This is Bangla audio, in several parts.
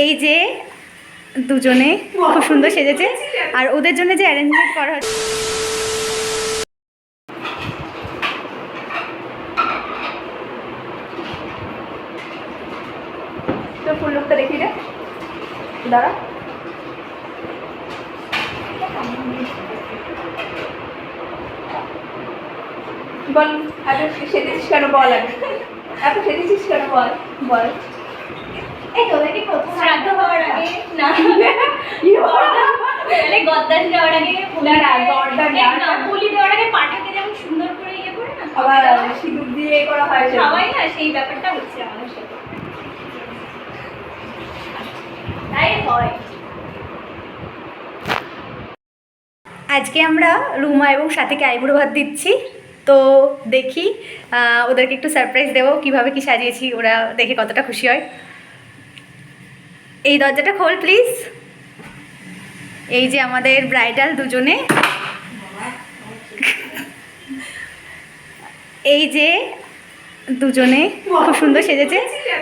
এই যে দুজনে খুব সুন্দর সেজেছে আর ওদের জন্য যে অ্যারেঞ্জমেন্ট করা হচ্ছে তো ফুল লুকটা দেখি রে দাঁড়া বল এত সেজেছিস কেন বল এত সেজেছিস কেন বল বল এই তোদেরকে কোথাও শ্রাদ্ধ হওয়ার আগে না গদ্দান যাওয়ার আগে বলি দেওয়ার আগে পাটাকে যেমন সুন্দর করে ইয়ে করে না আবার সিঁদুর দিয়ে করা হয় সবাই না সেই ব্যাপারটা হচ্ছে আমাদের সাথে তাই হয়। আজকে আমরা রুমা এবং সাথীকে আইবুড়ো ভাত দিচ্ছি তো দেখি ওদেরকে একটু সারপ্রাইজ দেবো কীভাবে কি সাজিয়েছি ওরা দেখে কতটা খুশি হয়। এই দরজাটা খোল প্লিজ। এই যে আমাদের ব্রাইডাল দুজনে এই যে দুজনে খুব সুন্দর সেজেছে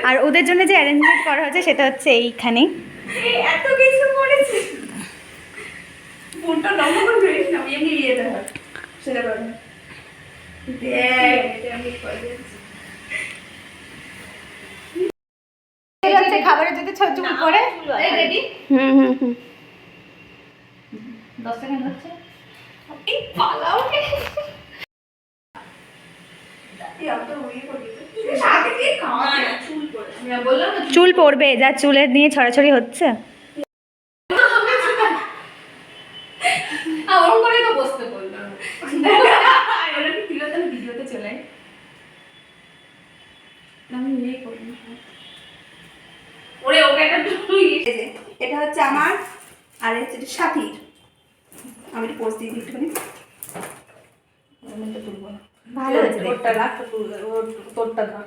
আর ওদের জন্য যে অ্যারেঞ্জমেন্ট করা হয়েছে সেটা হচ্ছে এইখানে এত কিছু করেছে ফোনটা নম্বর করে ফেলিস না আমি এমনি দিয়ে দেবো সেটা করে খাবারের যদি ছজুম করে রেডি হুম 10 সেকেন্ড হচ্ছে এই পালাও চুল পড়বে যা চুলের নিয়ে ছড়াছড়ি হচ্ছে এটা হচ্ছে আমার আর হচ্ছে সাথীর আমি একটু পোস্ট দিয়ে দিই ভালো হয়েছে তোরটা রাখ তোরটা ধর